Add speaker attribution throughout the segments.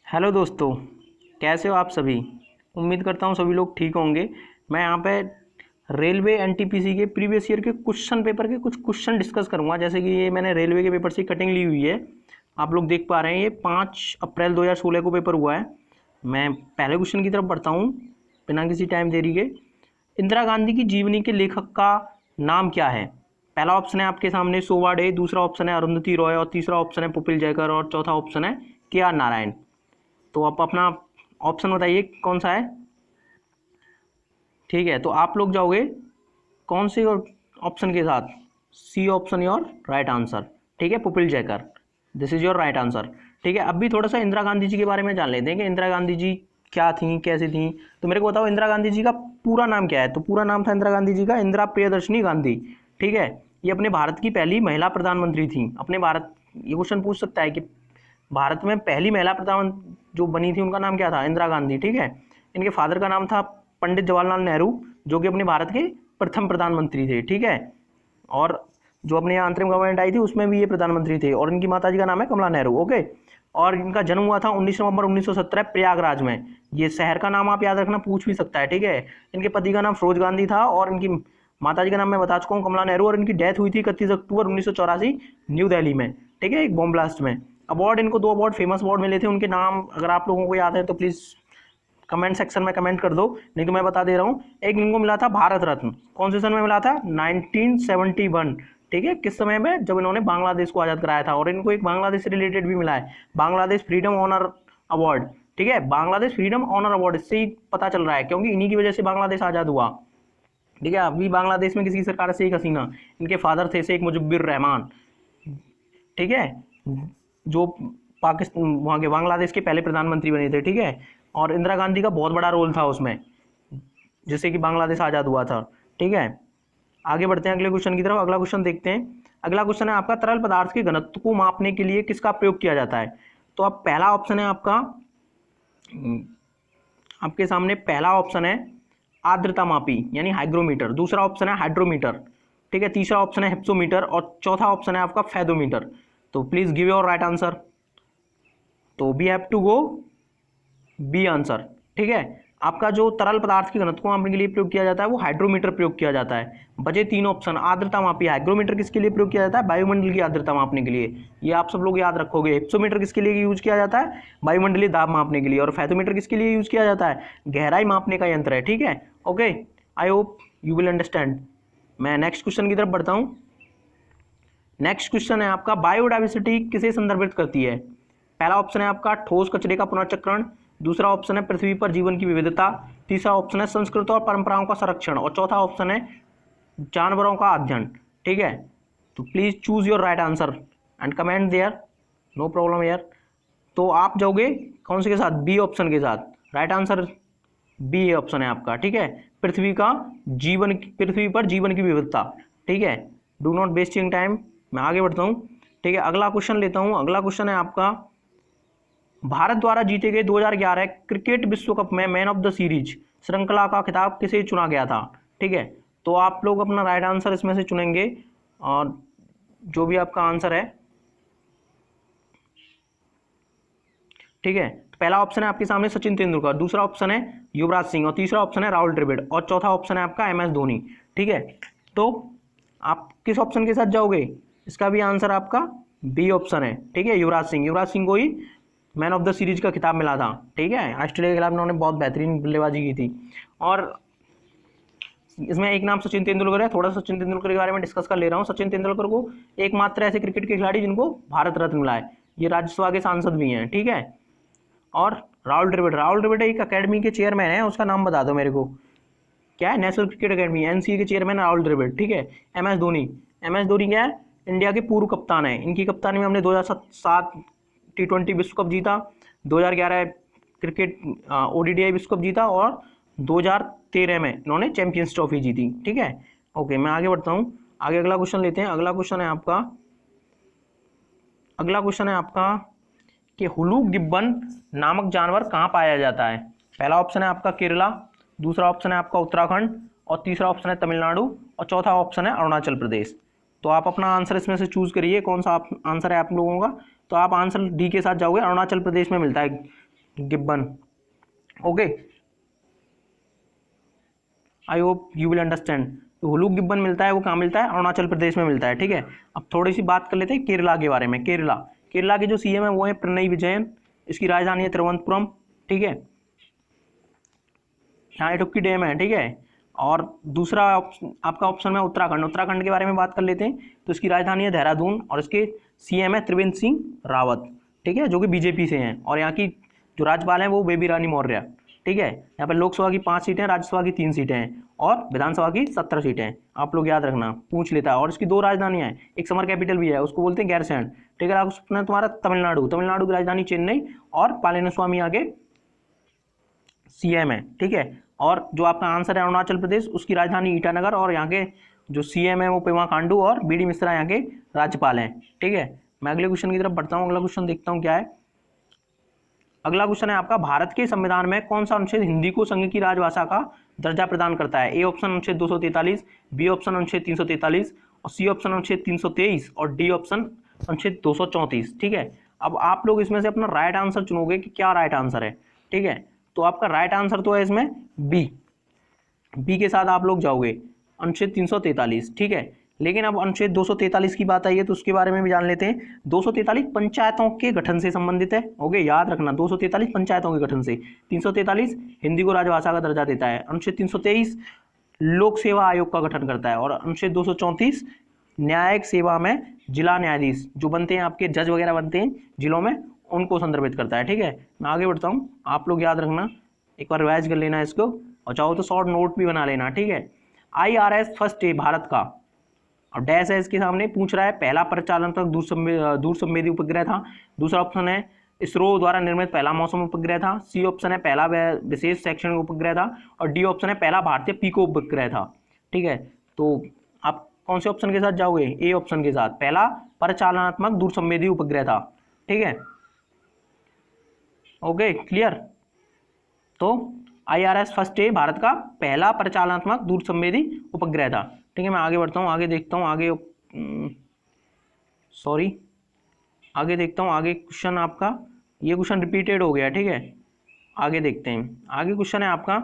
Speaker 1: Hello दोस्तों, कैसे हो आप सभी। उम्मीद करता हूँ सभी लोग ठीक होंगे। मैं यहाँ पे रेलवे एनटीपीसी के प्रीवियस ईयर के क्वेश्चन पेपर के कुछ क्वेश्चन डिस्कस करूँगा। जैसे कि ये मैंने रेलवे के पेपर से कटिंग ली हुई है, आप लोग देख पा रहे हैं। ये 5 अप्रैल 2016 को पेपर हुआ है। मैं पहले क्वेश्चन की तरफ बढ़ता हूँ बिना किसी टाइम देरी के। इंदिरा गांधी की जीवनी के लेखक का नाम क्या है। पहला ऑप्शन है आपके सामने सोवा डे, दूसरा ऑप्शन है अरुंधति रॉय, और तीसरा ऑप्शन है पुपिल जयकर, और चौथा ऑप्शन है के.आर. नारायण। तो आप अपना ऑप्शन बताइए कौन सा है। ठीक है, तो आप लोग जाओगे कौन से ऑप्शन के साथ। C option your right answer. ठीक है, Pupul Jayakar, this is your right answer. ठीक है, अभी थोड़ा सा इंदिरा गांधी जी के बारे में जान लेते हैं कि इंदिरा गांधी जी क्या थी, कैसी थी। तो मेरे को बताओ इंदिरा गांधी जी का पूरा नाम क्या है। तो पूरा नाम था इंदिरा गांधी जी का इंदिरा प्रियदर्शनी गांधी। ठीक है, ये अपने भारत की पहली महिला प्रधानमंत्री थी। अपने भारत, ये क्वेश्चन पूछ सकता है कि भारत में पहली महिला प्रधानमंत्री जो बनी थी उनका नाम क्या था, इंदिरा गांधी। ठीक है, इनके फादर का नाम था पंडित जवाहरलाल नेहरू, जो कि अपने भारत के प्रथम प्रधानमंत्री थे। ठीक है, और जो अपने यहाँ अंतरिम गवर्नमेंट आई थी उसमें भी ये प्रधानमंत्री थे, और इनकी माता जी का नाम है कमला नेहरू। ओके, और इनका जन्म हुआ था 19 नवंबर 1917 प्रयागराज में। ये शहर का नाम आप याद रखना, पूछ भी सकता है। ठीक है, इनके पति का नाम फिरोज गांधी था, और इनकी माता जी का नाम मैं बता चुका हूँ कमला नेहरू, और इनकी डेथ हुई थी 31 अक्टूबर 1984 न्यू दिल्ली में। ठीक है, एक बॉम्ब ब्लास्ट में। अवार्ड, इनको 2 अवार्ड, फेमस अवार्ड मिले थे। उनके नाम अगर आप लोगों को याद है तो प्लीज़ कमेंट सेक्शन में कमेंट कर दो, नहीं तो मैं बता दे रहा हूँ। एक इनको मिला था भारत रत्न, कौन से सन में मिला था, 1971। ठीक है, किस समय में, जब इन्होंने बांग्लादेश को आज़ाद कराया था। और इनको एक बांग्लादेश से रिलेटेड भी मिला है, बांग्लादेश फ्रीडम ऑनर अवार्ड। ठीक है, बांग्लादेश फ्रीडम ऑनर अवार्ड, इससे ही पता चल रहा है, क्योंकि इन्हीं की वजह से बांग्लादेश आज़ाद हुआ। ठीक है, अभी बांग्लादेश में किसी सरकार से शेख हसीना, इनके फादर थे शेख मुजिबुर रहमान। ठीक है, जो पाकिस्तान, वहाँ के बांग्लादेश के पहले प्रधानमंत्री बने थे। ठीक है, और इंदिरा गांधी का बहुत बड़ा रोल था उसमें, जिससे कि बांग्लादेश आज़ाद हुआ था। ठीक है, आगे बढ़ते हैं अगले क्वेश्चन की तरफ। अगला क्वेश्चन देखते हैं। अगला क्वेश्चन है आपका, तरल पदार्थ के घनत्व को मापने के लिए किसका प्रयोग किया जाता है। तो अब पहला ऑप्शन है आपका, आपके सामने पहला ऑप्शन है आर्द्रता मापी यानी हाइग्रोमीटर, दूसरा ऑप्शन है हाइड्रोमीटर। ठीक है, तीसरा ऑप्शन है हिप्सोमीटर, और चौथा ऑप्शन है आपका फेदोमीटर। तो please give your right answer. तो we have to go B answer. ठीक है, आपका जो तरल पदार्थ के घनत्व को मापने के लिए प्रयोग किया जाता है वो हाइड्रोमीटर प्रयोग किया जाता है। बचे 3 ऑप्शन, आर्द्रता मापी, हाइग्रोमीटर किसके लिए प्रयोग किया जाता है, वायुमंडल की आर्द्रता मापने के लिए, ये आप सब लोग याद रखोगे। हिप्सोमीटर किसके लिए यूज किया जाता है, वायुमंडलीय दाब मापने के लिए, और फेथोमीटर किसके लिए यूज किया जाता है, गहराई मापने का यंत्र है। ठीक है, okay, I hope you will understand. मैं नेक्स्ट क्वेश्चन की तरफ बढ़ता हूँ। नेक्स्ट क्वेश्चन है आपका, बायोडाइवर्सिटी किसे संदर्भित करती है। पहला ऑप्शन है आपका ठोस कचरे का पुनर्चक्रण, दूसरा ऑप्शन है पृथ्वी पर जीवन की विविधता, तीसरा ऑप्शन है संस्कृति और परंपराओं का संरक्षण, और चौथा ऑप्शन है जानवरों का अध्ययन। ठीक है, तो please choose your right answer and comment there, no problem यार। तो आप जाओगे कौन से के साथ, बी ऑप्शन के साथ। राइट आंसर बी ऑप्शन है आपका। ठीक है, पृथ्वी का जीवन, पृथ्वी पर जीवन की विविधता। ठीक है, डू नॉट वेस्टिंग टाइम, मैं आगे बढ़ता हूँ। ठीक है, अगला क्वेश्चन लेता हूँ। अगला क्वेश्चन है आपका, भारत द्वारा जीते गए 2011 क्रिकेट विश्व कप में मैन ऑफ द सीरीज श्रृंखला का खिताब किसे चुना गया था। ठीक है, तो आप लोग अपना राइट आंसर इसमें से चुनेंगे, और जो भी आपका आंसर है। ठीक है, तो पहला ऑप्शन है आपके सामने सचिन तेंदुलकर, दूसरा ऑप्शन है युवराज सिंह, और तीसरा ऑप्शन है राहुल द्रविड़, और चौथा ऑप्शन है आपका MS धोनी। ठीक है, तो आप किस ऑप्शन के साथ जाओगे, इसका भी आंसर आपका बी ऑप्शन है। ठीक है, युवराज सिंह, युवराज सिंह को ही मैन ऑफ द सीरीज का खिताब मिला था। ठीक है, ऑस्ट्रेलिया के खिलाफ उन्होंने बहुत बेहतरीन बल्लेबाजी की थी। और इसमें एक नाम सचिन तेंदुलकर है, थोड़ा सा सचिन तेंदुलकर के बारे में डिस्कस कर ले रहा हूँ। सचिन तेंदुलकर को एकमात्र ऐसे क्रिकेट के खिलाड़ी जिनको भारत रत्न मिला है, ये राज्यसभा के सांसद भी हैं। ठीक है, और राहुल द्रविड़, राहुल द्रविड़ एक अकेडमी के चेयरमैन है, उसका नाम बता दो मेरे को, क्या है, नेशनल क्रिकेट अकेडमी, NCA के चेयरमैन राहुल द्रविड़। ठीक है, MS धोनी, MS धोनी क्या है, इंडिया के पूर्व कप्तान है। इनकी कप्तानी में हमने 2007 T20 विश्व कप जीता, 2011 क्रिकेट ODI विश्व कप जीता, और 2013 में इन्होंने चैंपियंस ट्रॉफी जीती। ठीक है, ओके, मैं आगे बढ़ता हूँ। आगे अगला क्वेश्चन लेते हैं। अगला क्वेश्चन है आपका, अगला क्वेश्चन है आपका कि हुलू गिब्बन नामक जानवर कहाँ पाया जाता है। पहला ऑप्शन है आपका केरला, दूसरा ऑप्शन है आपका उत्तराखंड, और तीसरा ऑप्शन है तमिलनाडु, और चौथा ऑप्शन है अरुणाचल प्रदेश। तो आप अपना आंसर इसमें से चूज करिए, कौन सा आंसर है आप लोगों का। तो आप आंसर डी के साथ जाओगे, अरुणाचल प्रदेश में मिलता है Gibbon. Okay, I hope you will understand. तो हुलूक गिब्बन मिलता है, वो कहाँ मिलता है? अरुणाचल प्रदेश में मिलता है। ठीक है, अब थोड़ी सी बात कर लेते हैं केरला के बारे में। केरला, केरला के जो सीएम है वो है पिनरई विजयन, इसकी राजधानी है तिरुवनंतपुरम। ठीक है, यहाँ इडुक्की डैम है। ठीक है, और दूसरा आपका ऑप्शन में उत्तराखंड, उत्तराखंड के बारे में बात कर लेते हैं। तो इसकी राजधानी है देहरादून और इसके सीएम है त्रिवेंद्र सिंह रावत। ठीक है, जो कि बीजेपी से हैं, और यहाँ की जो राज्यपाल हैं वो बेबी रानी मौर्य। ठीक है, यहाँ पर लोकसभा की 5 सीटें, राज्यसभा की 3 सीटें हैं और विधानसभा की 17 सीटें हैं। आप लोग याद रखना, पूछ लेता है। और इसकी 2 राजधानियां हैं, एक समर कैपिटल भी है, उसको बोलते हैं गैरसैंण। ठीक है, उसमें तुम्हारा तमिलनाडु, तमिलनाडु की राजधानी चेन्नई और पलानिस्वामी आगे सीएम है। ठीक है, और जो आपका आंसर है अरुणाचल प्रदेश, उसकी राजधानी ईटानगर और यहाँ के जो सीएम है वो पेमा खांडू और बीडी मिश्रा यहाँ के राज्यपाल हैं। ठीक है, मैं अगले क्वेश्चन की तरफ बढ़ता हूँ। अगला क्वेश्चन देखता हूँ क्या है। अगला क्वेश्चन है आपका, भारत के संविधान में कौन सा अनुच्छेद हिंदी को संघ की राजभाषा का दर्जा प्रदान करता है? ए ऑप्शन अनुच्छेद 243, बी ऑप्शन अनुच्छेद 343 और सी ऑप्शन अनुच्छेद 323 और डी ऑप्शन अनुच्छेद 234। ठीक है, अब आप लोग इसमें से अपना राइट आंसर चुनोगे कि क्या राइट आंसर है। ठीक है, तो आपका राइट आंसर तो है इसमें बी, बी के साथ आप लोग जाओगे, अनुच्छेद 343। ठीक है, लेकिन अब अनुच्छेद 243 की बात आई है तो उसके बारे में भी जान लेते हैं। 243 पंचायतों के गठन से संबंधित है। ओके, याद रखना, 243 पंचायतों के गठन से, 343 हिंदी को राजभाषा का दर्जा देता है, अनुच्छेद 323 लोक सेवा आयोग का गठन करता है और अनुच्छेद 234 न्यायिक सेवा में जिला न्यायाधीश जो बनते हैं, आपके जज वगैरह बनते हैं जिलों में, उनको संदर्भित करता है। ठीक है, मैं आगे बढ़ता हूँ, आप लोग याद रखना, एक बार रिवाइज कर लेना इसको और चाहो तो शॉर्ट नोट भी बना लेना। ठीक है, IRS फर्स्ट डे भारत का, और डैश है इसके सामने, पूछ रहा है पहला परिचालनात्मक दूर संवेदी उपग्रह था। दूसरा ऑप्शन है इसरो द्वारा निर्मित पहला मौसम उपग्रह था। सी ऑप्शन है पहला विशेष शैक्षणिक उपग्रह था और डी ऑप्शन है पहला भारतीय पीको उपग्रह था। ठीक है, तो आप कौन से ऑप्शन के साथ जाओगे? ए ऑप्शन के साथ, पहला परिचालनात्मक दूर संवेदी उपग्रह था। ठीक है, ओके क्लियर। तो IRS फर्स्ट डे भारत का पहला परिचालनात्मक दूर संवेदी उपग्रह था। ठीक है, मैं आगे बढ़ता हूँ, आगे देखता हूँ, आगे आगे देखता हूँ। आगे क्वेश्चन आपका, ये क्वेश्चन रिपीटेड हो गया। ठीक है, आगे देखते हैं। आगे क्वेश्चन है आपका,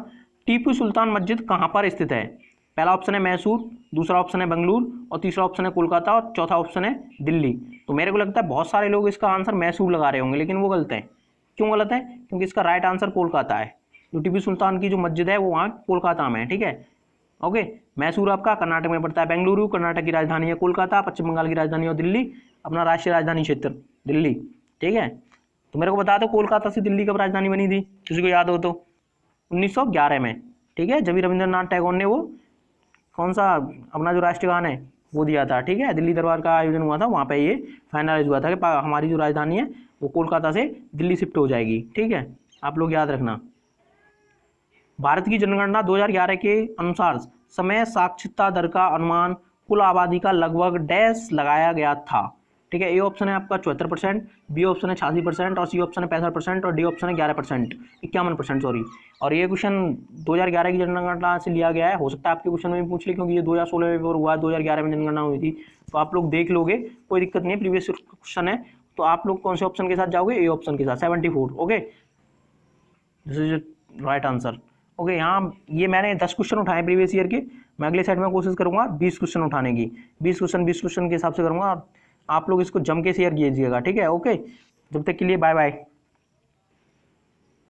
Speaker 1: टीपू सुल्तान मस्जिद कहाँ पर स्थित है? पहला ऑप्शन है मैसूर, दूसरा ऑप्शन है बेंगलुरु और तीसरा ऑप्शन है कोलकाता और चौथा ऑप्शन है दिल्ली। तो मेरे को लगता है बहुत सारे लोग इसका आंसर मैसूर लगा रहे होंगे, लेकिन वो गलत है। क्यों गलत है? क्योंकि इसका राइट आंसर कोलकाता है। जो टीपू सुल्तान की जो मस्जिद है वो वहाँ कोलकाता में है। ठीक है, ओके। मैसूर आपका कर्नाटक में पड़ता है, बेंगलुरु कर्नाटक की राजधानी है, कोलकाता पश्चिम बंगाल की राजधानी और दिल्ली अपना राष्ट्रीय राजधानी क्षेत्र दिल्ली। ठीक है, तो मेरे को बता दो कोलकाता से दिल्ली कब राजधानी बनी थी, किसी को याद हो तो? 1911 में। ठीक है, जब रविंद्रनाथ टैगोर ने वो कौन सा अपना जो राष्ट्रीय गान है वो दिया था। ठीक है, दिल्ली दरबार का आयोजन हुआ था, वहाँ पे ये फाइनलाइज हुआ था कि हमारी जो राजधानी है वो कोलकाता से दिल्ली शिफ्ट हो जाएगी। ठीक है, आप लोग याद रखना। भारत की जनगणना 2011 के अनुसार समय साक्षरता दर का अनुमान कुल आबादी का लगभग डैश लगाया गया था। ठीक है, ए ऑप्शन है आपका 74%, बी ऑप्शन है 86% और सी ऑप्शन है 65% और डी ऑप्शन है 11%, 51% सॉरी। और ये क्वेश्चन 2011 की जनगणना से लिया गया है। हो सकता है आपके क्वेश्चन में भी पूछ ले, क्योंकि ये 2016 में पेपर हुआ है, 2011 में जनगणना हुई थी, तो आप लोग देख लोगे, कोई दिक्कत नहीं है, प्रीवियस क्वेश्चन है। तो आप लोग कौन से ऑप्शन के साथ जाओगे? ए ऑप्शन के साथ, 74। Okay, this is right answer. Okay, यहाँ ये मैंने 10 क्वेश्चन उठाए प्रीवियस ईयर के, मैं अगले सेट में कोशिश करूंगा 20 क्वेश्चन उठाने की, 20 क्वेश्चन के हिसाब से करूंगा। आप लोग इसको जम के शेयर कीजिएगा। ठीक है, ओके, जब तक के लिए बाय बाय।